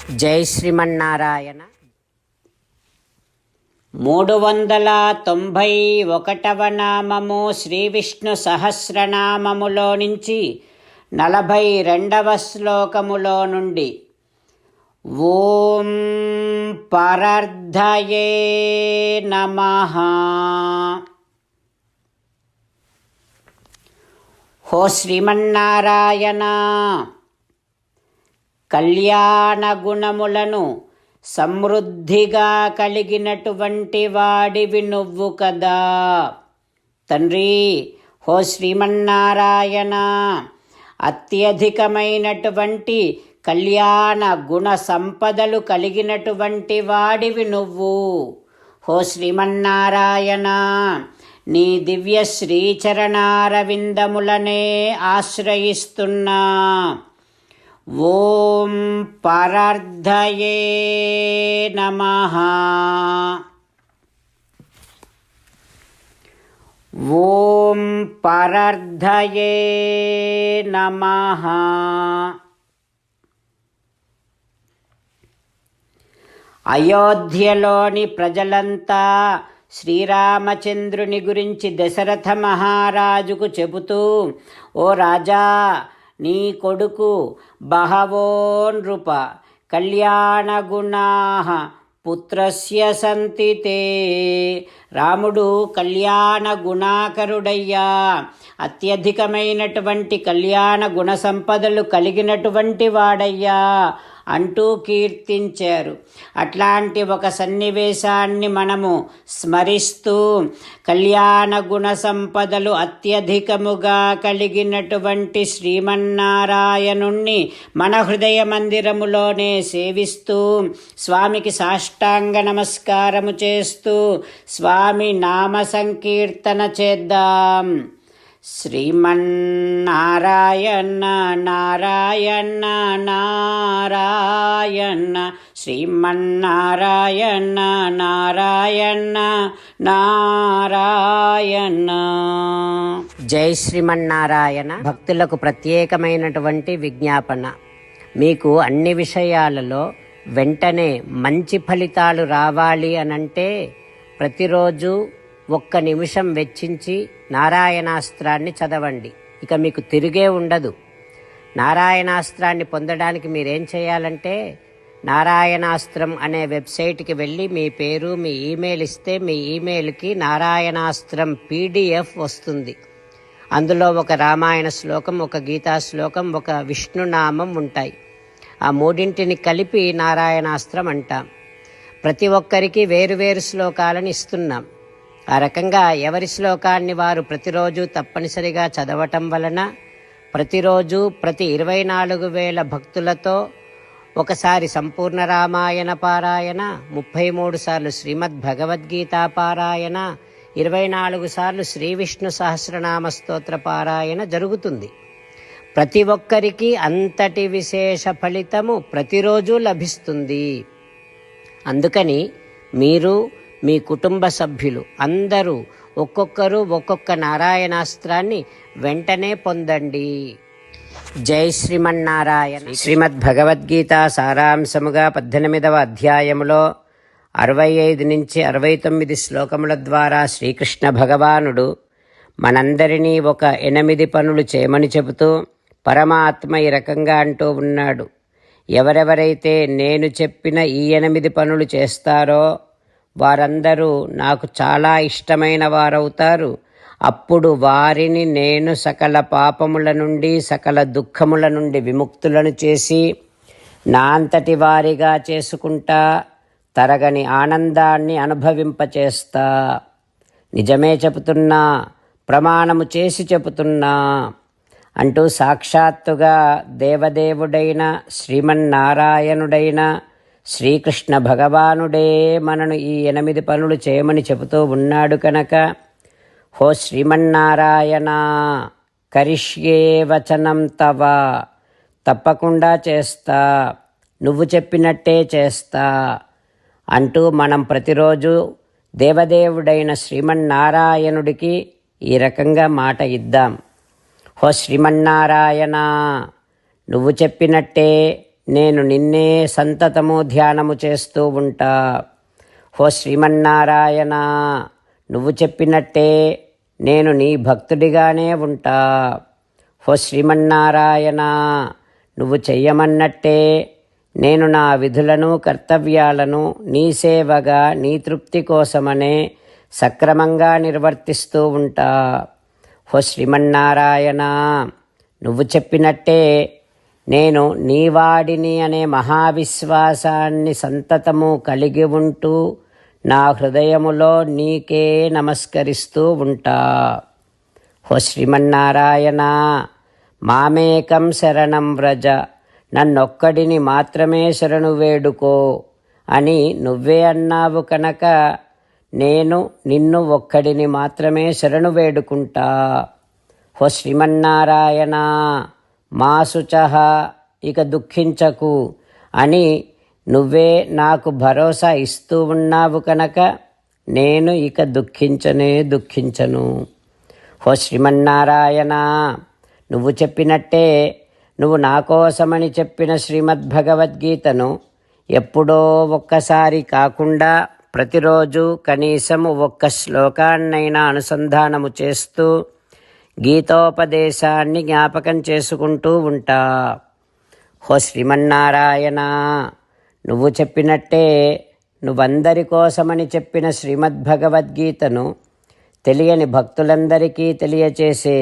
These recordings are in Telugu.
జై శ్రీమన్నారాయణ. 391వ నామము శ్రీ విష్ణు సహస్రనామములో నుంచి 42వ శ్లోకములో నుండి. ఓం పరర్ధయే నమః. హో శ్రీమన్నారాయణ, కళ్యాణ గుణములను సమృద్ధిగా కలిగినటువంటి వాడివి నువ్వు కదా తండ్రి. హో శ్రీమన్నారాయణ, అత్యధికమైనటువంటి కళ్యాణ గుణ సంపదలు కలిగినటువంటి వాడివి నువ్వు. హో శ్రీమన్నారాయణ, నీ దివ్య శ్రీచరణారవిందములనే ఆశ్రయిస్తున్నా. ఓం పరర్ధయే నమః. ఓం పరర్ధయే నమః. అయోధ్యలోని ప్రజలంతా శ్రీరామచంద్రుని గురించి దశరథ మహారాజుకు చెబుతూ, ఓ రాజా, నీ కొడుకు బహవో నృప కళ్యాణ గుణాః పుత్రస్య సంతి తే. రాముడు కళ్యాణ గుణాకరుడయ్యా, అత్యధికమైనటువంటి కళ్యాణ గుణ సంపదలు కలిగినటువంటి వాడయ్యా అంటూ కీర్తించారు. అట్లాంటి ఒక సన్నివేశాన్ని మనము స్మరిస్తూ, కళ్యాణ గుణ సంపదలు అత్యధికముగా కలిగినటువంటి శ్రీమన్నారాయణుణ్ణి మన హృదయ మందిరములోనే సేవిస్తూ, స్వామికి సాష్టాంగ నమస్కారము చేస్తూ స్వామి నామ సంకీర్తన చేద్దాం. శ్రీమన్నారాయణ నారాయణ నారాయణ, శ్రీమన్నారాయణ నారాయణ నారాయణ. జై శ్రీమన్నారాయణ. భక్తులకు ప్రత్యేకమైనటువంటి విజ్ఞాపన. మీకు అన్ని విషయాలలో వెంటనే మంచి ఫలితాలు రావాలి అనంటే ప్రతిరోజు 1 నిమిషం వెచ్చించి నారాయణాస్త్రాన్ని చదవండి. ఇక మీకు తిరిగే ఉండదు. నారాయణాస్త్రాన్ని పొందడానికి మీరేం చేయాలంటే, నారాయణాస్త్రం అనే వెబ్సైట్కి వెళ్ళి మీ పేరు, మీ ఈమెయిల్ ఇస్తే మీ ఈమెయిల్కి నారాయణాస్త్రం PDF వస్తుంది. అందులో ఒక రామాయణ శ్లోకం, ఒక గీతా శ్లోకం, ఒక విష్ణునామం ఉంటాయి. ఆ మూడింటిని కలిపి నారాయణాస్త్రం అంటాం. ప్రతి ఒక్కరికి వేరువేరు శ్లోకాలను ఇస్తున్నాం. ఆ రకంగా ఎవరి శ్లోకాన్ని వారు ప్రతిరోజు తప్పనిసరిగా చదవటం వలన ప్రతిరోజు ప్రతి 24,000 భక్తులతో ఒకసారి సంపూర్ణ రామాయణ పారాయణ, 33 సార్లు శ్రీమద్ భగవద్గీత పారాయణ, 24 సార్లు శ్రీ విష్ణు సహస్రనామ స్తోత్ర పారాయణ జరుగుతుంది. ప్రతి ఒక్కరికి అంతటి విశేష ఫలితము ప్రతిరోజు లభిస్తుంది. అందుకని మీరు, మీ కుటుంబ సభ్యులు అందరూ ఒక్కొక్కరు ఒక్కొక్క నారాయణాస్త్రాన్ని వెంటనే పొందండి. జై శ్రీమన్నారాయణ. శ్రీమద్ భగవద్గీత సారాంశముగా 18వ అధ్యాయములో 65 నుంచి 69 శ్లోకముల ద్వారా శ్రీకృష్ణ భగవానుడు మనందరినీ ఒక 8 పనులు చేయమని చెబుతూ పరమాత్మ ఈ రకంగా అంటూ ఉన్నాడు. ఎవరెవరైతే నేను చెప్పిన ఈ 8 పనులు చేస్తారో వారందరూ నాకు చాలా ఇష్టమైన వారవుతారు. అప్పుడు వారిని నేను సకల పాపముల నుండి, సకల దుఃఖముల నుండి విముక్తులను చేసి నా అంతటి వారిగా చేసుకుంటా, తరగని ఆనందాన్ని అనుభవింపచేస్తా. నిజమే చెబుతున్నా, ప్రమాణము చేసి చెబుతున్నా అంటూ సాక్షాత్తుగా దేవదేవుడైన శ్రీమన్నారాయణుడైన శ్రీకృష్ణ భగవానుడే మనను ఈ 8 పనులు చేయమని చెబుతూ ఉన్నాడు కనుక, హో శ్రీమన్నారాయణ, కరిష్యే వచనం తవ, తప్పకుండా చేస్తా, నువ్వు చెప్పినట్టే చేస్తా అంటూ మనం ప్రతిరోజు దేవదేవుడైన శ్రీమన్నారాయణుడికి ఈ రకంగా మాట ఇద్దాం. హో శ్రీమన్నారాయణ, నువ్వు చెప్పినట్టే నేను నిన్నే సంతతము ధ్యానము చేస్తూ ఉంటా. ఓ శ్రీమన్నారాయణ, నువ్వు చెప్పినట్టే నేను నీ భక్తుడిగానే ఉంటా. ఓ శ్రీమన్నారాయణ, నువ్వు చెయ్యమన్నట్టే నేను నా విధులను కర్తవ్యాలను నీ సేవగా నీ తృప్తి కోసమనే సక్రమంగా నిర్వర్తిస్తూ ఉంటా. ఓ శ్రీమన్నారాయణ, నువ్వు చెప్పినట్టే నేను నీవాడిని అనే మహావిశ్వాసాన్ని సంతతము కలిగి ఉంటూ నా హృదయములో నీకే నమస్కరిస్తూ ఉంటా. ఓ శ్రీమన్నారాయణ, మామేకం శరణం వ్రజ, నన్నొక్కడిని మాత్రమే శరణు వేడుకో అని నువ్వే అన్నావు కనుక నేను నిన్ను ఒక్కడిని మాత్రమే శరణు వేడుకుంటా. ఓ శ్రీమన్నారాయణ, మా శుచః, ఇక దుఃఖించకు అని నువ్వే నాకు భరోసా ఇస్తూ ఉన్నావు కనుక నేను ఇక దుఃఖించను. ఓ శ్రీమన్నారాయణ, నువ్వు చెప్పినట్టే నువ్వు నా కోసమని చెప్పిన శ్రీమద్భగవద్గీతను ఎప్పుడో ఒక్కసారి కాకుండా ప్రతిరోజు కనీసము ఒక్క శ్లోకాన్నైనా అనుసంధానము చేస్తూ గీతోపదేశాన్ని జ్ఞాపకం చేసుకుంటూ ఉంటా. ఓ శ్రీమన్నారాయణ, నువ్వు చెప్పినట్టే నువ్వందరి కోసమని చెప్పిన శ్రీమద్భగవద్గీతను తెలియని భక్తులందరికీ తెలియచేసే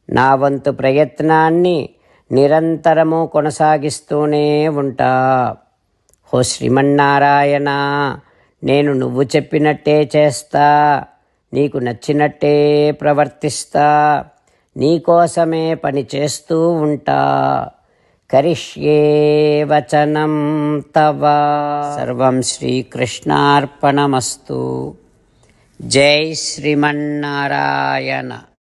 నా వంతు ప్రయత్నాన్ని నిరంతరము కొనసాగిస్తూనే ఉంటా. ఓ శ్రీమన్నారాయణ, నేను నువ్వు చెప్పినట్టే చేస్తా, నీకు నచ్చినట్టే ప్రవర్తిస్తా, నీకోసమే పని చేస్తూ ఉంటా. కరిష్యే వచనం తవ. సర్వం శ్రీకృష్ణార్పణమస్తు. జై శ్రీమన్నారాయణ.